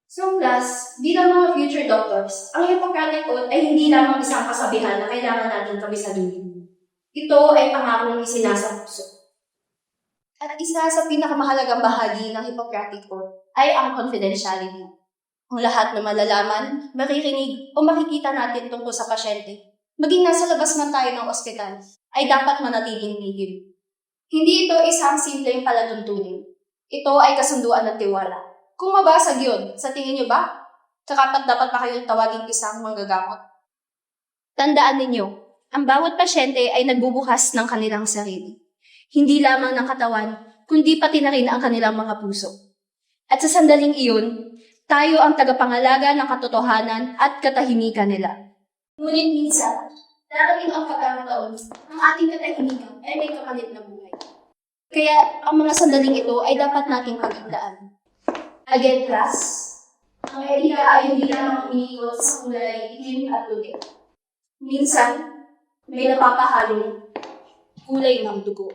So plus, bilang mga future doctors, ang Hippocratic Oath ay hindi lamang isang kasabihan na kailangan natin kabisaduhin. Ito ay pangakong isinasa puso. At isa sa pinakamahalagang bahagi ng Hippocratic Oath ay ang confidentiality. Ang lahat na malalaman, maririnig o makikita natin tungkol sa pasyente, maging nasa labas man tayo ng ospital, ay dapat manatiling lihim. Hindi ito isang simpleng palatuntunin. Ito ay kasunduan ng tiwala. Kung mabasag yun, sa tingin niyo ba, karapat-dapat pa kayong tawagin isang manggagamot? Tandaan ninyo, ang bawat pasyente ay nagbubukas ng kanilang sarili. Hindi lamang ng katawan, kundi pati na rin ang kanilang mga puso. At sa sandaling iyon, tayo ang tagapangalaga ng katotohanan at katahimikan nila. Ngunit minsan, darating ang pagkakataon, ang ating katahimikan ay may kapalit na buhay. Kaya ang mga sandaling ito ay dapat nating paghandaan. Again, class, ang etika ay hindi lamang umiikot sa kulay itim at puti. Minsan, may napapahalong kulay ng dugo.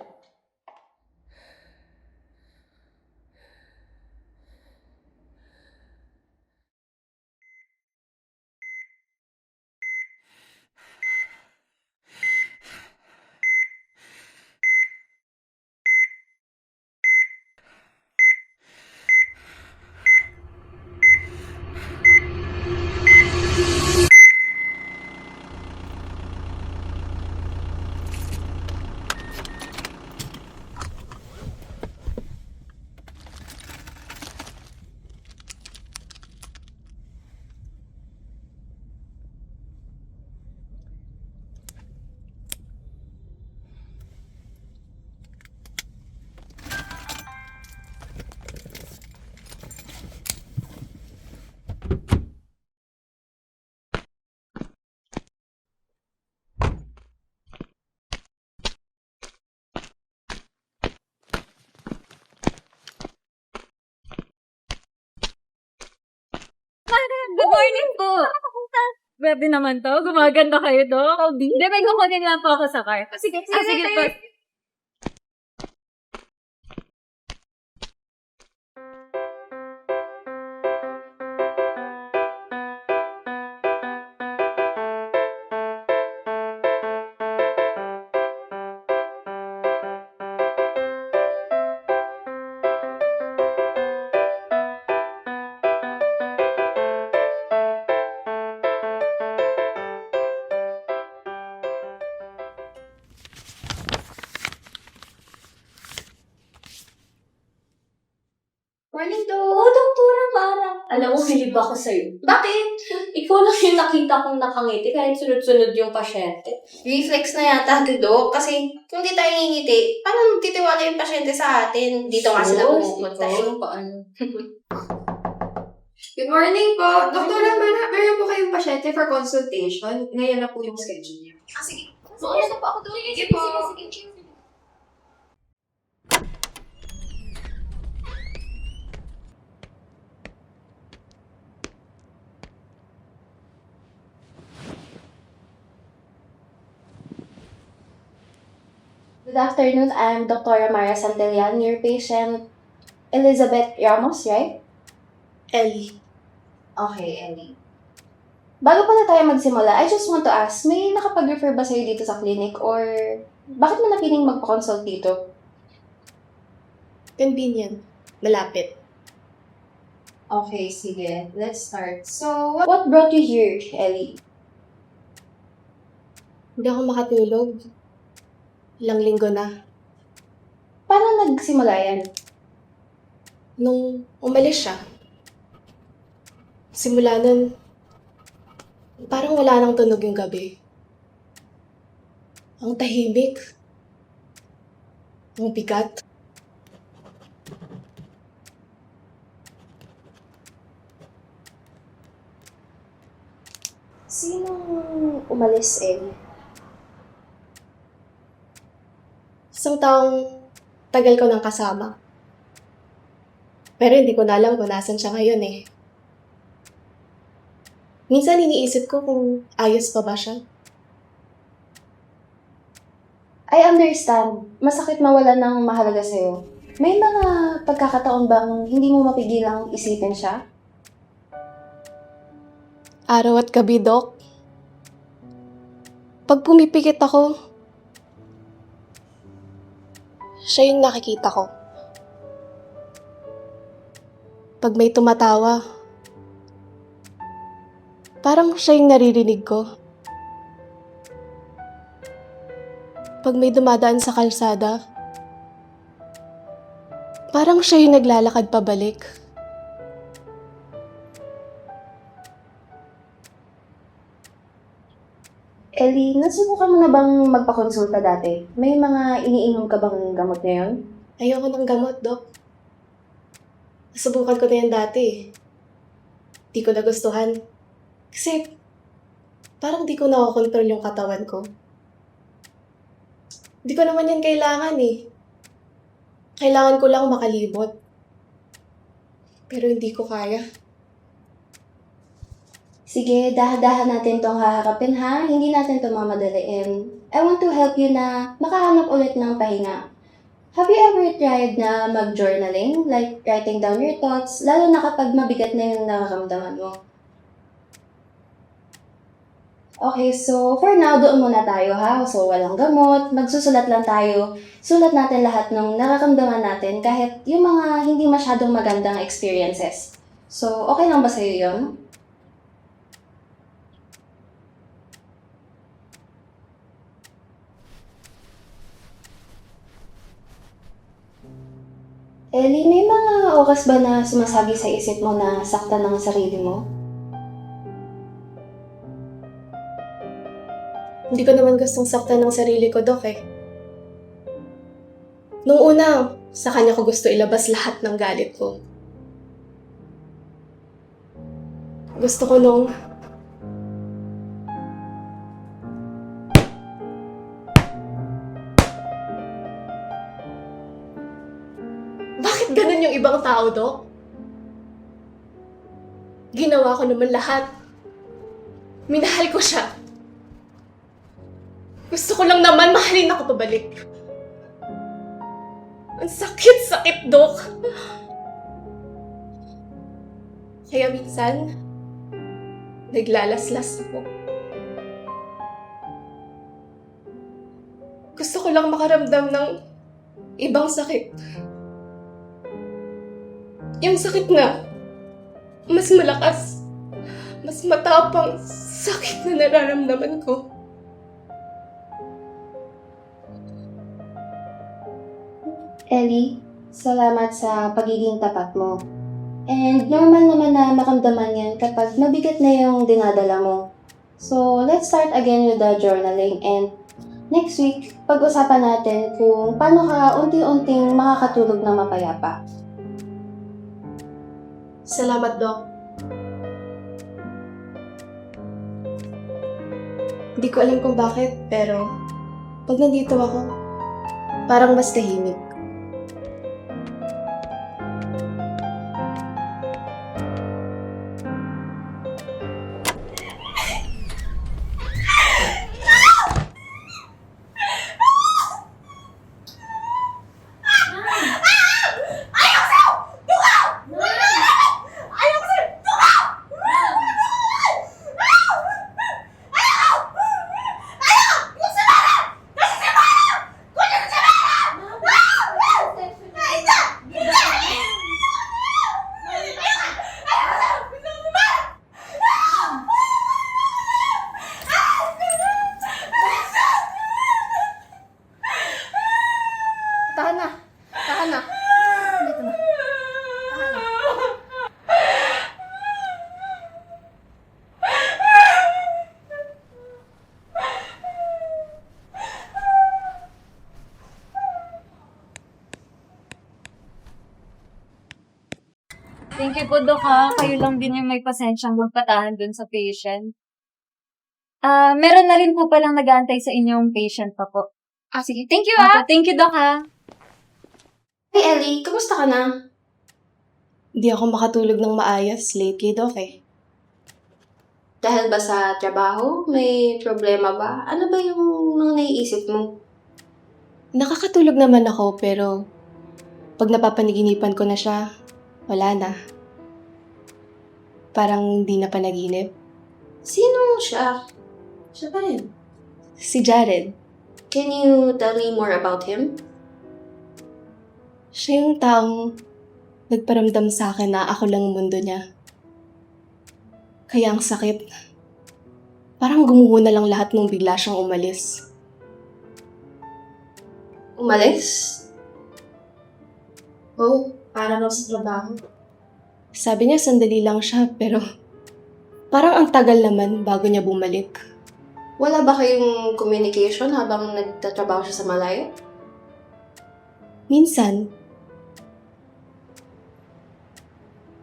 Good morning po! Grabe naman to. Gumaganda kayo, Dok. Hindi, may kukunin lang po ako sa car. Sige po. Morning, Doc! Oh, Doktora Mara! Alam mo, bilib ako sa'yo. Bakit? Ikaw lang yung nakita kong nakangiti kahit sunod-sunod yung pasyente. Reflex na yata ito, Doc. Kasi kung di tayo ngingiti, paano magtitiwala yung pasyente sa atin? Dito nga sila pumupunta. Paano? Good morning po. Doktora Mara, meron po kayong pasyente for consultation. Ngayon na po yung schedule niya. Sige. Sorry na po ako, Doc. Sige po. Sige. Good afternoon, I'm Dr. Mara Santillan, your patient Elizabeth Ramos, right? Ellie. Okay, Ellie. Bago pa na tayo magsimula, I just want to ask, may nakapag-refer ba sa'yo dito sa clinic or bakit mo napiling magpa-consult dito? Convenient. Malapit. Okay, sige. Let's start. So, what brought you here, Ellie? Hindi ako makatulog. Ilang linggo na. Paano nagsimula yan? Nung umalis siya, simula nun, parang wala nang tunog yung gabi. Ang tahimik. Ang bigat. Sinong umalis, Ellie? Isang taong tagal ko nang kasama. Pero hindi ko na alam kung nasan siya ngayon eh. Minsan iniisip ko kung ayos pa ba siya. I understand. Masakit mawala ng mahalaga sa'yo. May mga pagkakataon bang hindi mo mapigilang isipin siya? Araw at gabi, Dok. Pag pumipikit ako, siya yung nakikita ko. Pag may tumatawa, parang siya yung naririnig ko. Pag may dumadaan sa kalsada, parang siya yung naglalakad pabalik. Ellie, nasubukan mo na bang magpakonsulta dati? May mga iniinom ka bang gamot ngayon? Ayoko ng gamot, Dok. Nasubukan ko na yan dati. Di ko nagustuhan. Kasi, parang di ko nakokontrol yung katawan ko. Di ko naman yan kailangan eh. Kailangan ko lang makalimot. Pero hindi ko kaya. Sige, dahan-dahan natin tong haharapin ha. Hindi natin to mamadaliin. I want to help you na makahanap ulit ng pahinga. Have you ever tried na mag-journaling? Like writing down your thoughts, lalo na kapag mabigat na yung nararamdaman mo. Okay, so for now, doon muna tayo ha. So walang gamot, magsusulat lang tayo. Sulat natin lahat ng nararamdaman natin kahit yung mga hindi masyadong magandang experiences. So okay lang ba sa'yo yun? Ellie, may mga oras ba na sumasagi sa isip mo na saktan ng sarili mo? Hindi ko naman gustong saktan ng sarili ko, Dok eh. Nung una, sa kanya ko gusto ilabas lahat ng galit ko. Gusto ko nung bakit ganun yung ibang tao, Dok? Ginawa ko naman lahat. Minahal ko siya. Gusto ko lang naman mahalin ako pabalik. Ang sakit-sakit, Dok. Kaya minsan, naglalaslas ako. Gusto ko lang makaramdam ng ibang sakit. Yung sakit na mas malakas, mas matapang sakit na nararamdaman ko. Ellie, salamat sa pagiging tapat mo. And normal naman na makamdaman yan kapag mabigat na yung dinadala mo. So, let's start again with the journaling. And next week, pag-usapan natin kung paano ka unti-unting makakatulog ng mapayapa. Salamat, Doc. Hindi ko alam kung bakit, pero pag nandito ako, parang mas tahimik. Tahan na. Tahan na. Dito na. Tahan na. Thank you po, Dok, ha. Kayo lang din yung may pasensyang magpatahan dun sa patient. Meron na rin po palang nag-aantay sa inyong patient pa po. Sige. Thank you, ah. Thank you, Dok, ha. Hey Ellie, kamusta ka na? Hindi ako makatulog ng maayos lately, Doc eh. Dahil ba sa trabaho? May problema ba? Ano ba yung mga naiisip mo? Nakakatulog naman ako, pero pag napapanaginipan ko na siya, wala na. Parang hindi na panaginip. Sino siya? Siya pa rin. Si Jared. Can you tell me more about him? Siya yung taong nagparamdam sa akin na ako lang ang mundo niya. Kaya ang sakit. Parang gumuho na lang lahat nung bigla siyang umalis. Umalis? Oh, para lang sa trabaho. Sabi niya sandali lang siya pero parang ang tagal naman bago niya bumalik. Wala ba kayong communication habang nagtatrabaho siya sa malayo? Minsan,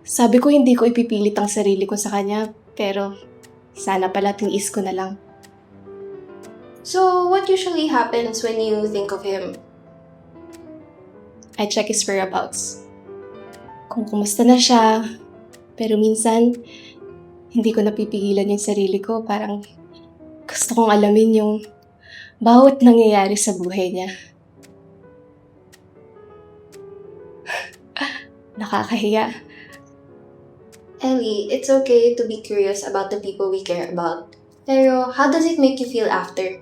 sabi ko hindi ko ipipilit ang sarili ko sa kanya pero sana pala tiniis ko na lang. So, what usually happens when you think of him? I check his whereabouts. Kung kumusta na siya. Pero minsan, hindi ko napipigilan yung sarili ko. Parang gusto kong alamin yung bawat nangyayari sa buhay niya. Nakakahiya. Ellie, it's okay to be curious about the people we care about. Pero, how does it make you feel after?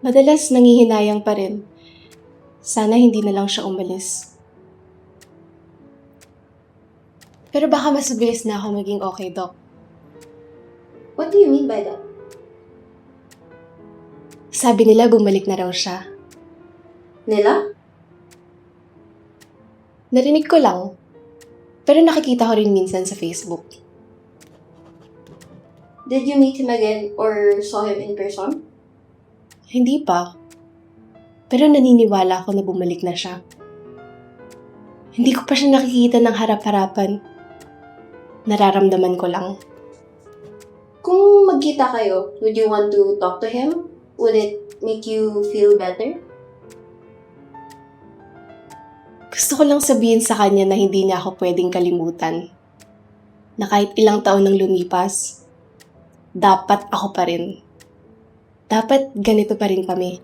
Madalas nangihinayang pa rin. Sana hindi na lang siya umalis. Pero baka mas mabilis na ako maging okay, Doc. What do you mean by that? Sabi nila bumalik na raw siya. Nila? Narinig ko lang. Pero nakikita ko rin minsan sa Facebook. Did you meet him again or saw him in person? Hindi pa. Pero naniniwala ako na bumalik na siya. Hindi ko pa siya nakikita ng harap-harapan. Nararamdaman ko lang. Kung magkita kayo, would you want to talk to him? Would it make you feel better? Gusto ko lang sabihin sa kanya na hindi niya ako pwedeng kalimutan. Na kahit ilang taon nang lumipas, dapat ako pa rin. Dapat ganito pa rin kami.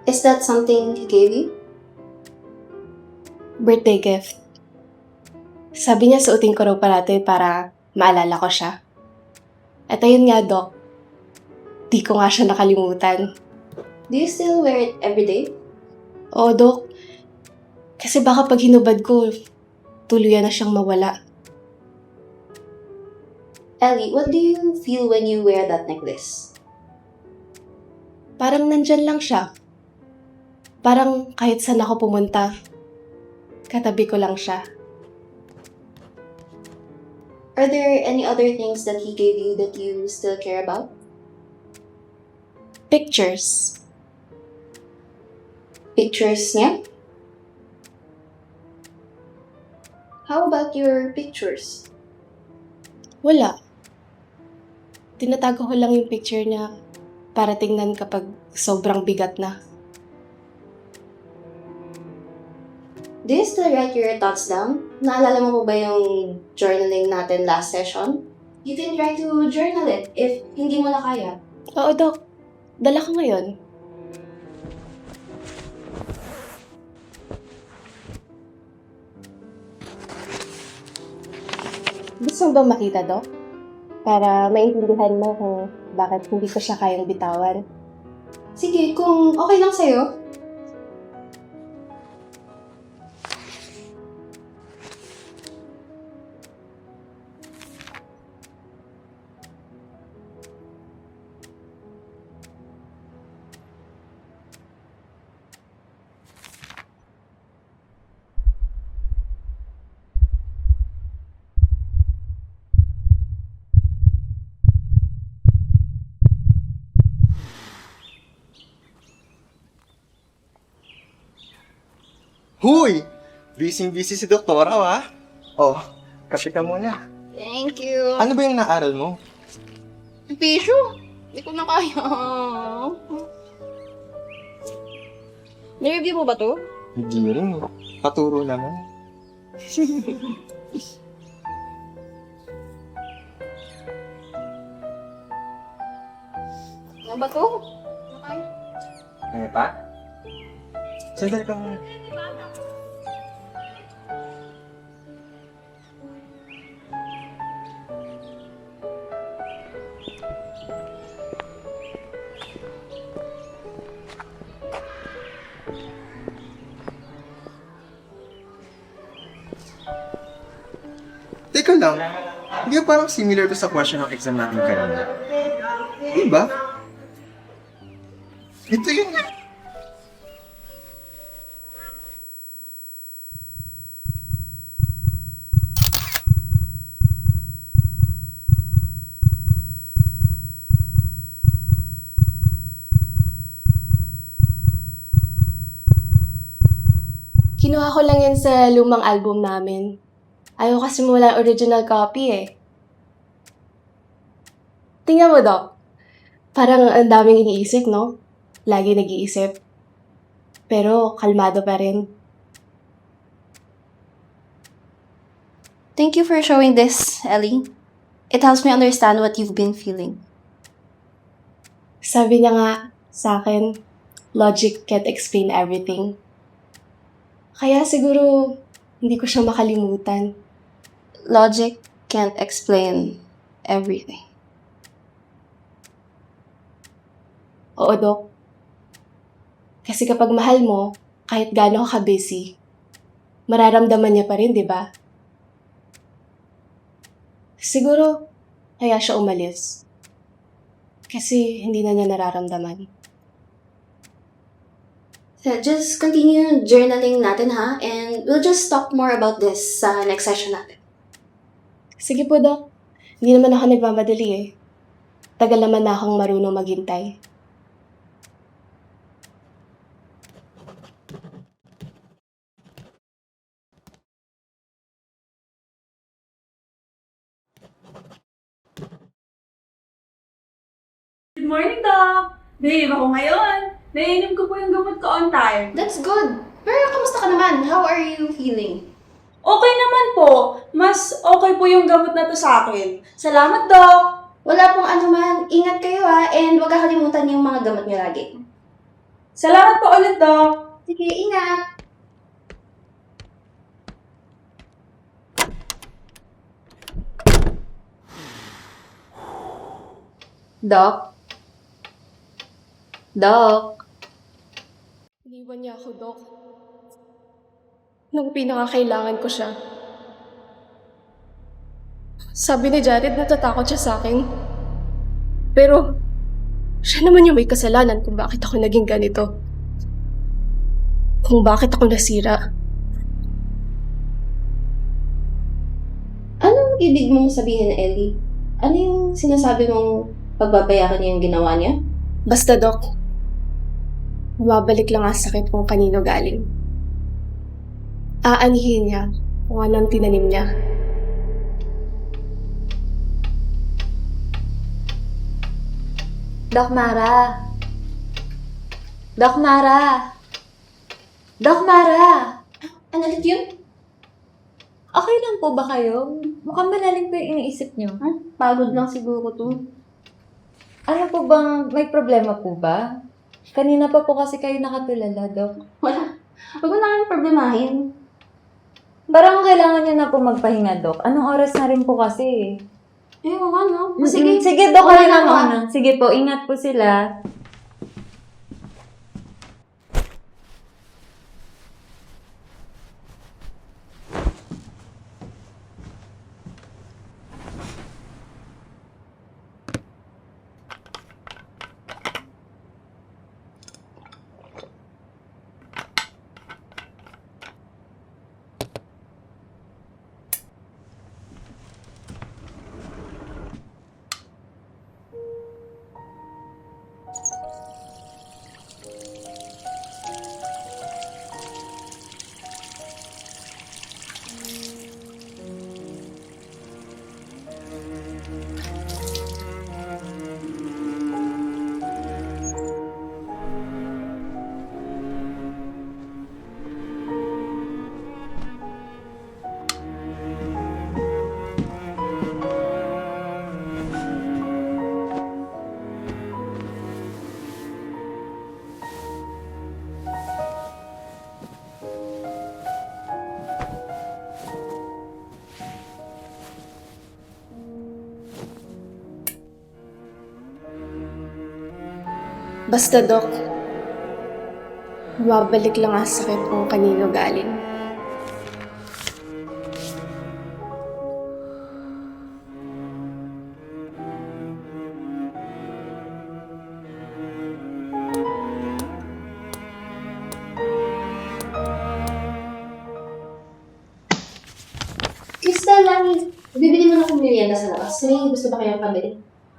Is that something he gave you? Birthday gift. Sabi niya suotin ko raw parati para maalala ko siya. At ayun nga, Doc. Di ko nga siya nakalimutan. Do you still wear it every day? Oo, Doc. Kasi baka pag hinubad ko, tuluyan na siyang mawala. Ellie, what do you feel when you wear that necklace? Parang nandyan lang siya. Parang kahit saan ako pumunta, katabi ko lang siya. Are there any other things that he gave you that you still care about? Pictures. Pictures niya? How about your pictures? Wala. Tinatago ko lang yung picture niya para tingnan kapag sobrang bigat na. Do you still write your thoughts down? Naalala mo ba yung journaling natin last session? You can try to journal it if hindi mo na kaya. Oo, Doc. Dala ko ngayon. Gusto mo ba makita, Doc? Para maintindihan mo kung bakit hindi ko siya kayang bitawan. Sige, kung okay lang sa'yo. Huy! Busy-busy si Doktora, ha? Oh, kape ka muna. Thank you. Ano ba yung naaral mo? Tissue? Hindi ko na kaya. Nireview mo ba to? Hindi rin. Paturo naman. Ano ba to? Ano pa? Sandali ka muna. Teka lang, hindi ba parang similar to sa question ng exam natin kanina? Diba? Ito yun nga. Kinuha ko lang yan sa lumang album namin. Ayaw kasi mo wala original copy eh. Tingnan mo, Doc. Parang ang daming iniisip, no? Lagi nag-iisip. Pero kalmado pa rin. Thank you for showing this, Ellie. It helps me understand what you've been feeling. Sabi niya nga sa akin, logic can't explain everything. Kaya siguro hindi ko siya makalimutan. Logic can't explain everything. Oo, Doc. Kasi kapag mahal mo, kahit gaano ka busy, mararamdaman niya pa rin, di ba? Siguro, kaya siya umalis. Kasi hindi na niya nararamdaman. Just continue journaling natin, ha? And we'll just talk more about this sa next session natin. Sige po, Doc. Hindi naman ako nagmamadali eh. Tagal naman na akong marunong maghintay. Good morning, Doc! Babe, ako ngayon. Naiinom ko po yung gamot ko on time. That's good. Pero kamusta ka naman? How are you feeling? Okay naman po. Mas okay po yung gamot na to sa akin. Salamat, Doc! Wala pong anuman. Ingat kayo, ha? And huwag kakalimutan yung mga gamot niyo lagi. Salamat po ulit, Doc! Sige, ingat! Doc? Doc? Iniwan niya ako, Doc. Nung pinakakailangan ko siya. Sabi ni Jared, natatakot siya sa akin. Pero, siya naman yung may kasalanan kung bakit ako naging ganito. Kung bakit ako nasira. Anong ibig mong sabihin, Ellie? Ano yung sinasabi mong pagbabayaran niya yung ginawa niya? Basta, Doc. Mababalik lang ang sakit kung kanino galing. Aanihin niya kung anong tinanim niya. Doc Mara! Doc Mara! Doc Mara! Ano ulit yun? Okay lang po ba kayo? Mukhang malalim po yung iniisip niyo. Pagod lang siguro to. Ano po bang, may problema po ba? Kanina pa po kasi kayo nakatulala, Doc. Wala. Huwag mo na kami problemahin. Parang kailangan niyo na po magpahinga, Doc. Anong oras na rin po kasi? Oo nga, no? Sige, sige Doc, Okay kayo lang, na ah. muna. Sige po, ingat po sila. Basta, Dok, babalik lang ang sakit kung kanino galing. Crystal, Lani, bibili mo na kong merienda sa labas. May gusto ba kayong pabili?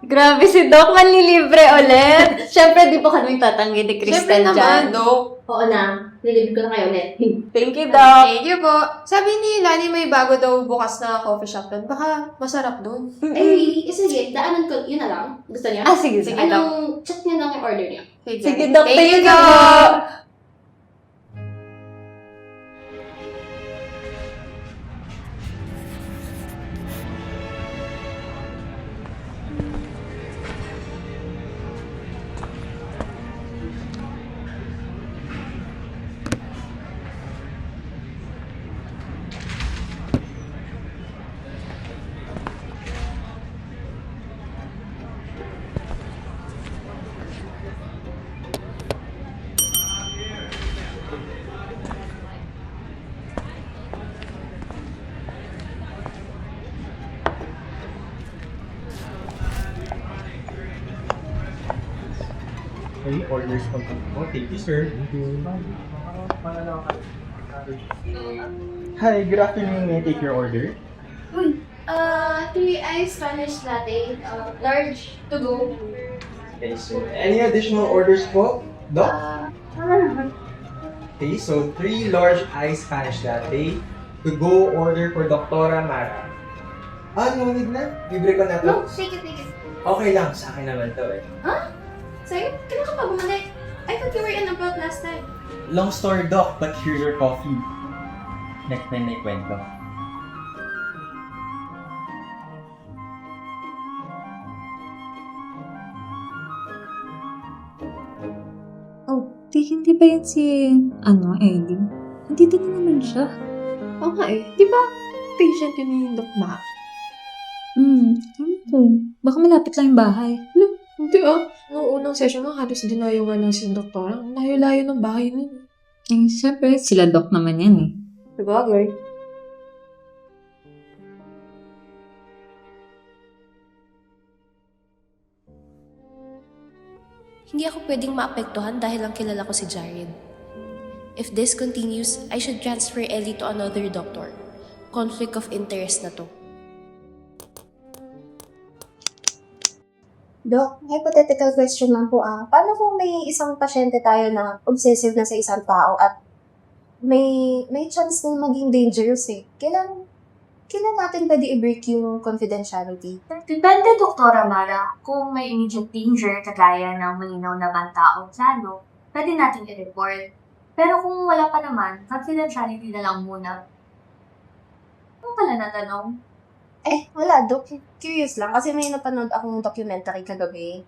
Grabe si Doc, manlilibre ulit. Siyempre, di po kami tatanggi ni Crystal Siyempre dyan. naman, Dok. Oo na, nilibig ko na kayo ulit. Thank you, Doc. Thank you po. Sabi ni Lani may bago daw bukas na coffee shop doon. Baka masarap doon. Ay, really? Sige, daanan ko, yun na lang. Gusto niya? Ah, sige, sige, Doc. Anong, check niya lang yung order niya. Sige, Doc. Thank you, Doc. Doc. Okay, orders complete po. Thank you, sir. Thank you. Hi, good afternoon. May I take your order? Uy, 3 iced Spanish latte, large to go. Okay, so any additional orders po, Doc? Okay, so 3 large iced Spanish latte to go order for Doktora Mara. No need na. Libre ko na to. No, take it. Okay lang, sa akin naman to eh. Sa'yo, kailan ka pa bumalik? I thought you were in abroad last time. Long story, Doc, but here's your coffee. Next time na ikwento. Hindi ba yan si, Ellie? Nandito na naman siya. Oo nga eh. Di ba patient yun ni Doc Ma? Baka malapit lang yung bahay. Hindi ah. Noong unang session nga, halos dinayo nga ng si Doktora. Ang layo-layo ng bahay nun. Siyempre, sila Doc naman yan eh. Sabagay. Hindi ako pwedeng maapektuhan dahil lang kilala ko si Jared. If this continues, I should transfer Ellie to another doctor. Conflict of interest na to. Doc, hypothetical question lang po Paano kung may isang pasyente tayo na obsessive na sa isang tao at may chance na maging dangerous eh? Kailan natin pwede i-break yung confidentiality? Depende, Doktora Mara. Kung may immediate danger, kagaya ng malinaw na banta o plano, pwede natin i-report. Pero kung wala pa naman, confidentiality na lang muna. Ano pala natanong? Wala, Doc. Curious lang kasi may napanood akong documentary kagabi.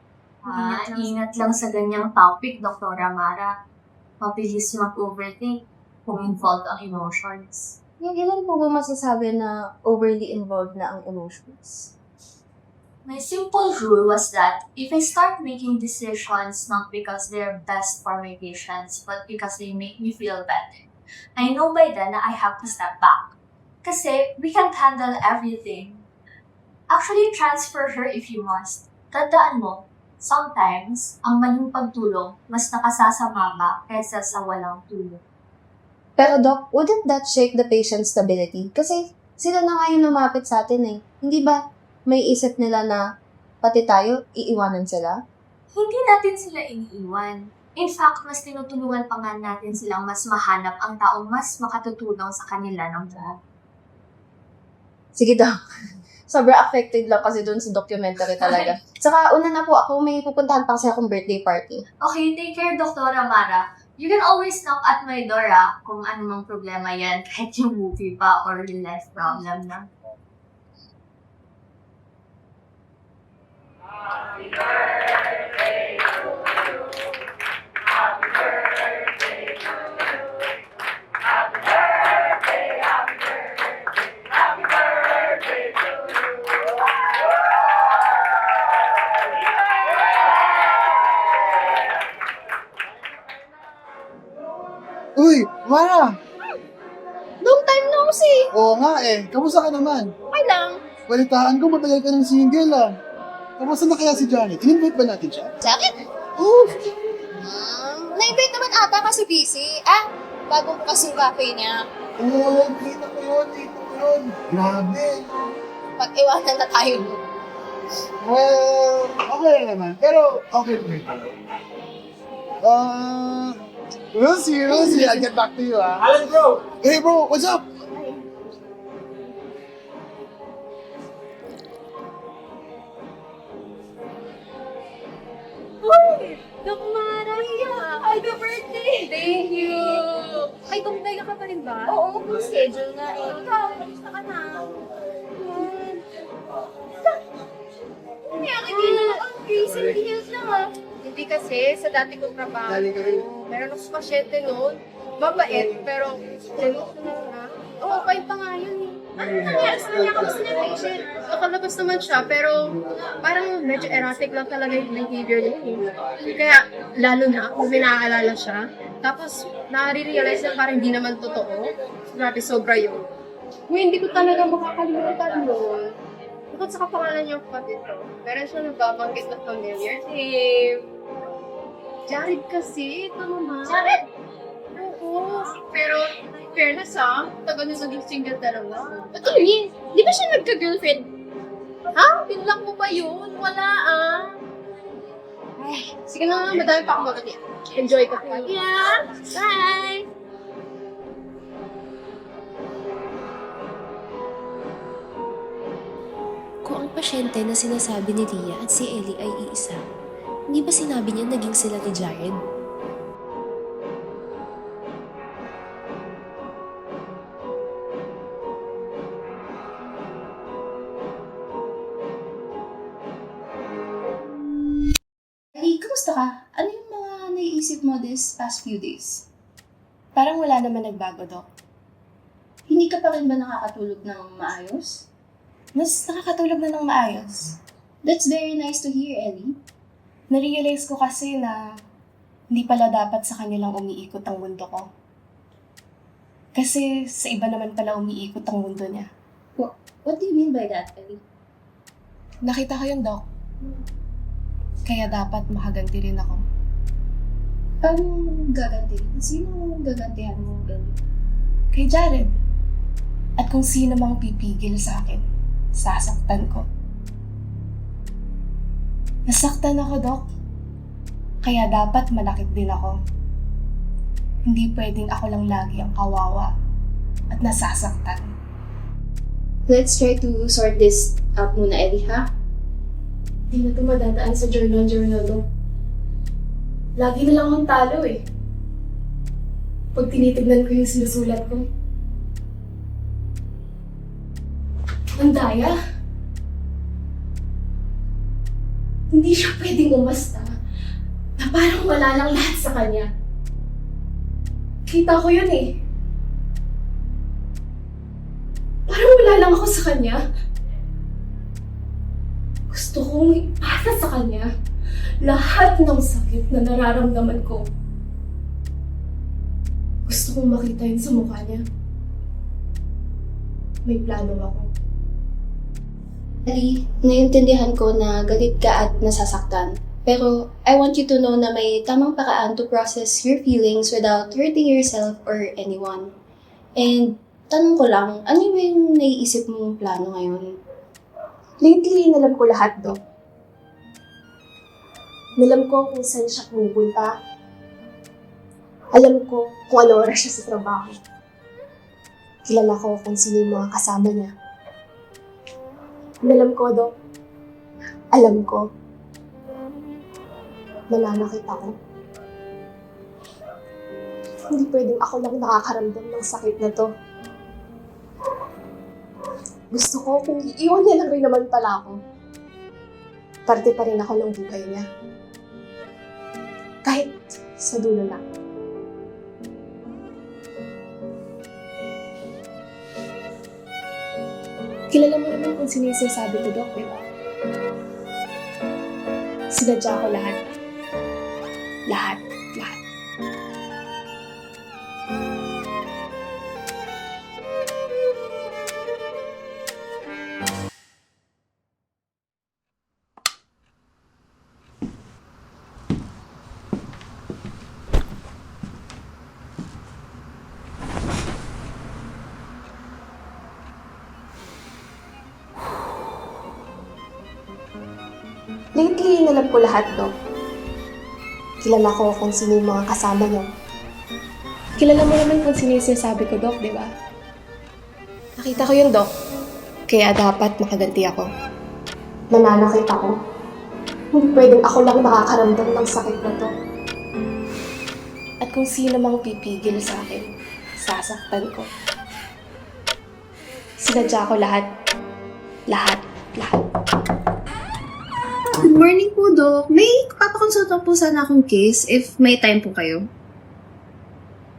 Ingat lang sa ganyang topic, Doktora Mara. Mabilis mag-overthink kung involved ang emotions. Yung ilan po ba masasabi na overly involved na ang emotions? My simple rule was that if I start making decisions not because they're best for my patients, but because they make me feel better, I know by then na I have to step back. Kasi we can't handle everything. Actually, transfer her if you must. Tandaan mo, sometimes, ang maling pagtulong mas nakasasama ka kaysa sa walang tulong. Pero Doc, wouldn't that shake the patient's stability? Kasi sila na nga yung lumapit sa atin eh. Hindi ba may isip nila na pati tayo, iiwanan sila? Hindi natin sila iniiwan. In fact, mas tinutulungan pa nga natin silang mas mahanap ang taong mas makatutulong sa kanila ng buhay. Sige Doc. Sobrang affected lang kasi dun sa documentary talaga. Saka una na po ako, may pupuntahan pa kasi akong birthday party. Okay, take care, Doktora Mara. You can always knock at my door kung anumang problema yan, kahit yung movie pa or real life problem na. Uy, Mara! Long time no see. Oo nga eh. Kamusta ka naman? Okay lang. Balitaan ko, matagal ka ng single ah. Kamusta na kaya si Janet? In-invite ba natin siya? Jacket? Oo. Na-invite naman ata kasi busy. Bagong bukas yung cafe niya. Oo, kita ko yun. Grabe. Pag-iwanan na tayo. Well, okay lang naman. Pero, okay naman. We'll see. I'll get back to you, ah. Alan bro! Hey, bro, what's up? Naku, Maria! Happy birthday! Thank you! Ay, tumutay ka pa rin ba? Oo, full schedule nga eh. Ikaw, kamusta ka na? Kaya hindi na ang crazy details lang ah. Hindi kasi, sa dati kong trabaho, Dali ka rin. meron akong pasyente noon. Mabait, pero jealous na nga. Oo, kayo pa nga yun eh. Ano nangyari sa kanya? Kamusta na yung patient? Nakalabas naman siya, pero parang medyo erratic lang talaga yung behavior niya eh. Kaya, lalo na, kung may naaalala siya, tapos nare-realize na parang hindi naman totoo. Grabe, sobra yun. Uy, hindi ko talaga makakalimutan yun. Bukod sa kapangalan yung kapatid ko, meron siya nagbabanggit na familiar name. Jared kasi, ito naman. Jared? Oo. Pero, fairness tagal na naging single talaga. Ba't yun? Di ba siya nagka-girlfriend? Pinlang mo ba yun? Wala Ay, sige na, madami pa akong magati. Enjoy ka. Yeah. Bye! Kung ang pasyente na sinasabi ni Lia at si Ellie ay iisa, hindi ba sinabi niya naging sila ni Jared? Hey, kumusta ka? Ano yung mga naiisip mo this past few days? Parang wala naman nagbago, Dok. Hindi ka pa rin ba nakakatulog ng maayos? Mas nakakatulog na ng maayos. That's very nice to hear, Ellie. Narealize ko kasi na hindi pala dapat sa kanilang umiikot ang mundo ko. Kasi sa iba naman pala umiikot ang mundo niya. What do you mean by that, Ellie? Nakita ko yun, Dok. Kaya dapat makaganti rin ako. Paano gaganti? Sino gagantihan mo, Ellie? Kay Jared. At kung sino mang pipigil sa akin, sasaktan ko. Nasaktan ako, Dok. Kaya dapat malakit din ako. Hindi pwedeng ako lang lagi ang kawawa at nasasaktan. Let's try to sort this out muna, Ellie, ha? Di na ito madadaan sa journal, Dok. Lagi na lang akong talo eh. Pag tinitignan ko yung sinusulat ko. Ang daya. Hindi siya pwedeng umasta na parang wala lang lahat sa kanya. Kita ko yun eh. Parang wala lang ako sa kanya. Gusto kong ipasa sa kanya lahat ng sakit na nararamdaman ko. Gusto kong makita yun sa mukha niya. May plano ako. Ali, naiintindihan ko na galit ka at nasasaktan. Pero I want you to know na may tamang paraan to process your feelings without hurting yourself or anyone. And tanong ko lang, ano yung naiisip mong plano ngayon? Lately, nalam ko lahat, Dok. Nalam ko kung saan siya pupunta. Alam ko kung ano oras siya sa trabaho. Kilala ko kung sino yung mga kasama niya. Nalam ko, Dok. Alam ko. Nananakit ako. Hindi pwedeng ako lang nakakaramdam ng sakit na to. Gusto ko kung iiwan niya lang rin naman pala ako. Parte pa rin ako ng buhay niya. Kahit sa dulo lang. Kilala mo naman kung sino yung sinasabi ko, Dok, di ba? Sinadya ko lahat. Lahat. Actually, alam ko lahat, Dok. Kilala ko kung sino yung mga kasama niyo. Kilala mo naman kung sino yung sinasabi ko, Dok, di ba? Nakita ko yun, Dok. Kaya dapat makaganti ako. Nananakit ako. Hindi pwedeng ako lang nakakaramdam ng sakit na to. At kung sino mang pipigil sa akin, sasaktan ko. Sinadya ko lahat. Lahat. Good morning po, Doc. May papakonsulta po sana akong case if may time po kayo.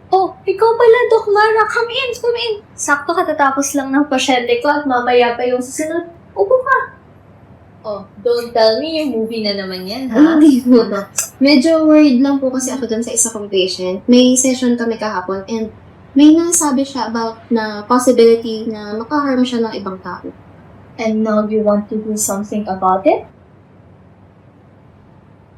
Oh, ikaw pala, Doc Mara. Come in. Sakto katatapos lang ng pasyente ko at mamaya pa yung susunod. Upo ka. Oh, don't tell me yung movie na naman yan, ha? Hindi po, Doc. Medyo worried lang po kasi ako dun sa isa kong patient. May session kami kahapon and may nasabi siya about na possibility na makaharm siya ng ibang tao. And now you want to do something about it?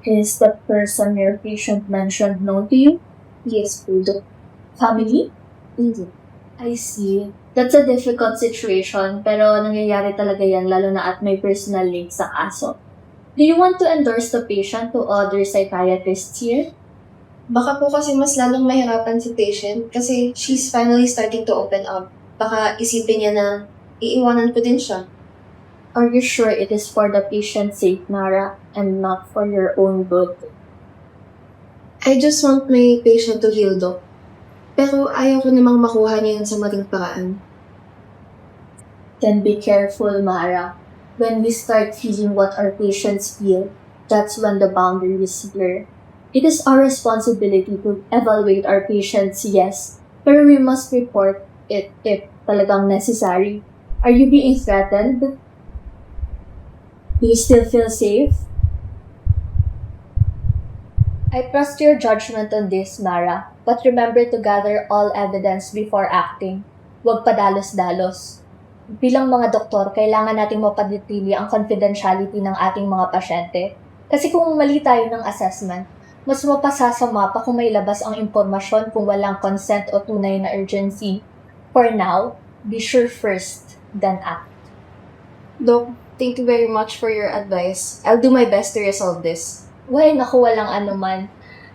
Is the person your patient mentioned known to you? Yes po, Doc. Family? Hindi. I see. That's a difficult situation, pero nangyayari talaga yan lalo na at may personal link sa kaso. Do you want to endorse the patient to other psychiatrists here? Baka po kasi mas lalong mahirapan si patient kasi she's finally starting to open up. Baka isipin niya na iiwanan ko din siya. Are you sure it is for the patient's sake, Nara, and not for your own good? I just want my patient to heal, Doc. Pero ayaw ko namang makuha niya yun sa maling paraan. Then be careful, Mara. When we start feeling what our patients feel, that's when the boundaries blur. It is our responsibility to evaluate our patients, yes, pero we must report it if talagang necessary. Are you being threatened? Do you still feel safe? I trust your judgment on this, Mara, but remember to gather all evidence before acting. Huwag padalos-dalos. Bilang mga doktor, kailangan nating mapanatili ang confidentiality ng ating mga pasyente. Kasi kung mali tayo ng assessment, mas mapasasama pa kung may labas ang impormasyon kung walang consent o tunay na urgency. For now, be sure first, then act. Doc, thank you very much for your advice. I'll do my best to resolve this. Well, naku, walang anuman.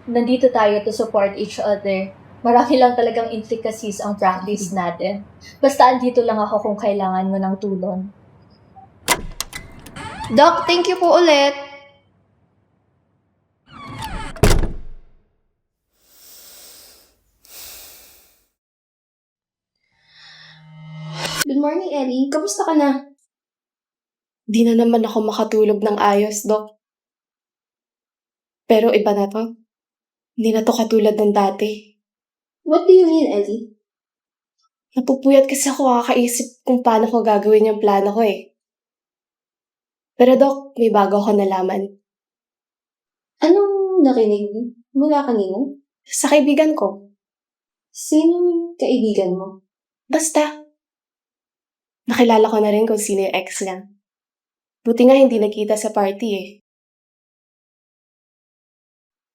Nandito tayo to support each other. Marami lang talagang intricacies ang practice natin. Basta andito lang ako kung kailangan mo ng tulong. Doc, thank you po ulit. Good morning, Ellie. Kamusta ka na? Di na naman ako makatulog ng ayos, Doc. Pero iba na to. Hindi na to katulad ng dati. What do you mean, Ellie? Napupuyat kasi ako kakaisip kung paano ko gagawin yung plano ko eh. Pero Doc, may bago ako nalaman. Anong narinig mula kanina? Sa kaibigan ko. Sino kaibigan mo? Basta. Nakilala ko na rin kung sino yung ex niya. Buti nga hindi nakita sa party eh.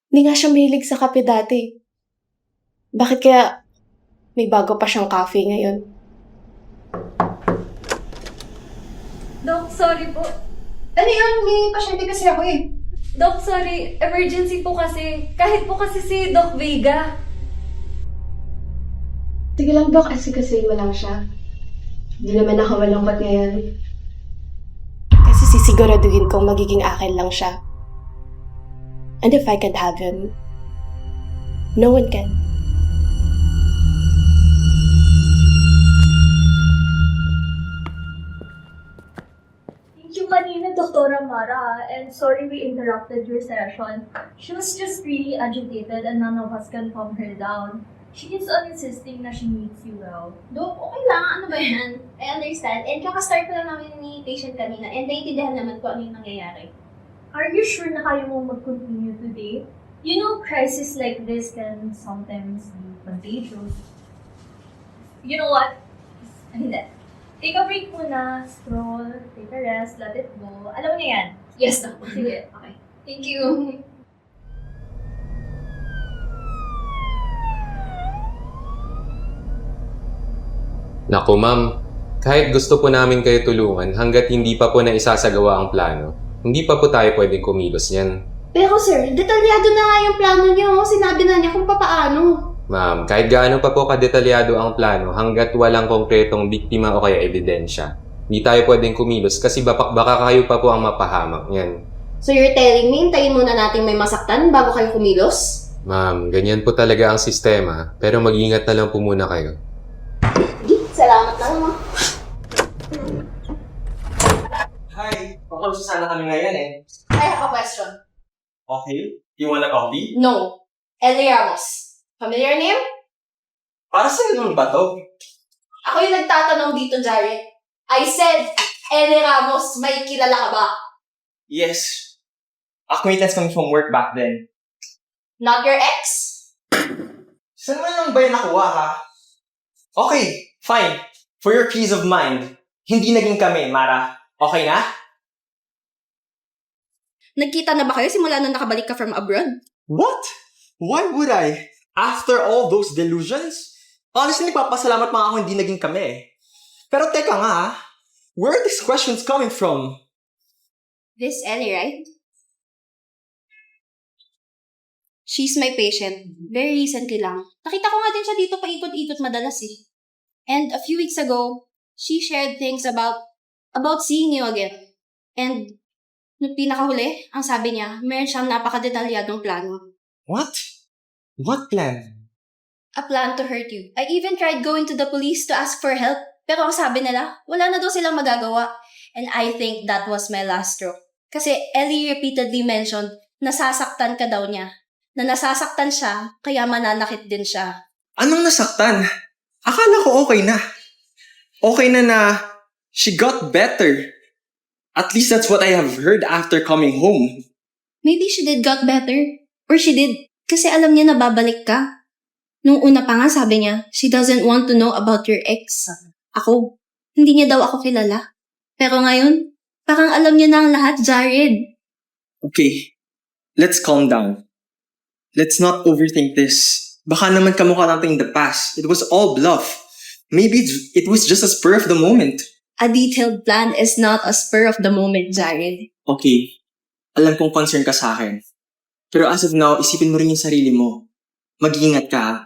Hindi nga siya mahilig sa kape dati. Bakit kaya may bago pa siyang cafe ngayon? Doc, sorry po. Ano yan? May pasyente kasi ako eh. Doc, sorry. Emergency po kasi. Kahit po kasi si Doc Vega. Sige lang, Doc. Kasi mo lang siya. Hindi naman ako malungkot ngayon. Kasi sisiguraduhin kong magiging akin lang siya. And if I can have him, no one can. Thank you kanina, Dr. Mara, and sorry we interrupted your session. She was just really agitated and none of us can calm her down. She is on insisting na she needs you well. Doc, okay lang. Ano ba yan? I understand. And kakastart ko lang namin ni patient kanina and naiintindihan naman ko ano yung nangyayari. Are you sure na kaya mo mag-continue today? You know, crisis like this can sometimes be contagious. You know what? Hindi. Take a break muna, stroll, take a rest, let it go. Alam mo na yan. Yes, Doc. Sige. Okay. Thank you. Naku ma'am, kahit gusto po namin kayo tulungan hanggat hindi pa po na isasagawa ang plano, Hindi pa po tayo pwedeng kumilos niyan. Pero sir, detalyado na nga yung plano niyo. Sinabi na niya kung papaano. Ma'am, kahit gaano pa po kadetalyado ang plano, hanggat walang konkretong biktima o kaya ebidensya, hindi tayo pwedeng kumilos kasi baka kayo pa po ang mapahamak niyan. So you're telling me, hintayin muna natin may masaktan bago kayo kumilos? Ma'am, ganyan po talaga ang sistema, pero mag-ingat na lang po muna kayo. Salamat na naman. Hi! Pakulso sana kami ngayon eh. I have a question. Okay? You wanna coffee? No. Ellie Ramos. Familiar name? Para sa'yo naman ba to? Ako yung nagtatanong dito, Jared. I said, Ellie Ramos, may kilala ka ba? Yes. Acquaintance kami from work back then. Not your ex? Saan mo lang ba yung nakuha, ha? Okay, fine. For your peace of mind, hindi naging kami, Mara. Okay na? Nagkita na ba kayo simula nung nakabalik ka from abroad? What? Why would I? After all those delusions? Honestly, nagpapasalamat mga ako hindi naging kami eh. Pero teka nga, ha? Where are these questions coming from? This Ellie, right? She's my patient. Very recently lang. Nakita ko nga din siya dito paikot-ikot madalas eh. And a few weeks ago, she shared things about seeing you again. And nung pinakahuli, ang sabi niya, meron siyang napakadetalyadong plano. What? What plan? A plan to hurt you. I even tried going to the police to ask for help. Pero ang sabi nila, wala na daw silang magagawa. And I think that was my last straw. Kasi Ellie repeatedly mentioned, nasasaktan ka daw niya. Na nasasaktan siya, kaya mananakit din siya. Anong nasaktan? Akala ko okay na. Okay na she got better. At least that's what I have heard after coming home. Maybe she did got better. Or she did. Kasi alam niya na babalik ka. Nung una pa nga sabi niya, she doesn't want to know about your ex. Ako. Hindi niya daw ako kilala. Pero ngayon, parang alam niya na ang lahat, Jared. Okay, let's calm down. Let's not overthink this. Baka naman kamukha natin in the past. It was all bluff. Maybe it was just a spur of the moment. A detailed plan is not a spur of the moment, Jared. Okay, alam kong concern ka sa akin. Pero as of now, isipin mo rin yung sarili mo. Mag-iingat ka, ha?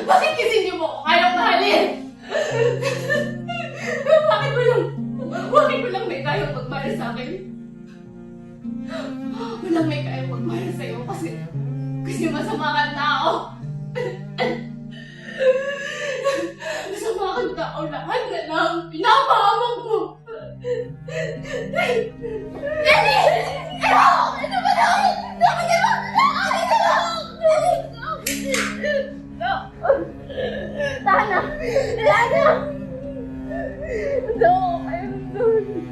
Bakit kasi niyo mo kayang mahalin? Bakit walang may kayang magmahal sa akin? Walang may kayang magmahal sa'yo kasi masama kang tao. Masama kang tao, lahat na lang pinapahamak mo. Lenny! Ano ba na? Dapat ka lang! Dapat ka lang! Tana! Tana! No, I'm sorry.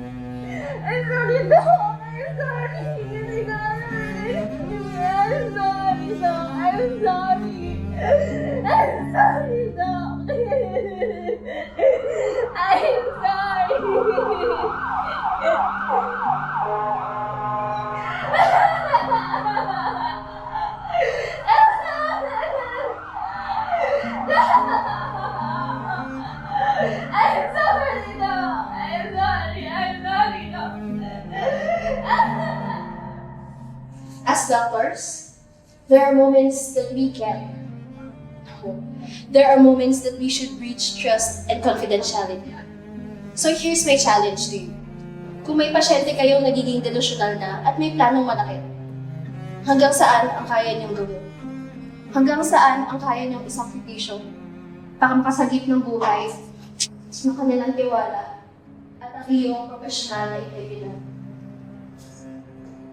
I'm sorry, no! I'm sorry! Hindi ka I'm sorry, no! I'm sorry! I'm sorry, no! I'm sorry! I'm sorry, no! I'm sorry, no! As doctors, there are moments that we can. There are moments that we should reach trust and confidentiality. So here's my challenge to you. Kung may pasyente kayong nagiging delusional na at may planong manakit, hanggang saan ang kaya niyong gawin? Hanggang saan ang kaya niyong isakripisyo para makasagip ng buhay ng kanilang tiwala at ang iyong profesional na integridad.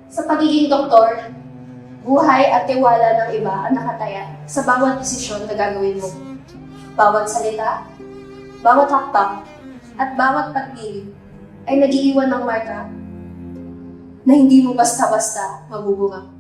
Sa pagiging doktor, buhay at tiwala ng iba ang nakataya sa bawat desisyon na gagawin mo. Bawat salita, bawat hakbang, at bawat pagpili ay nag-iiwan ng marka na hindi mo basta-basta mabubura.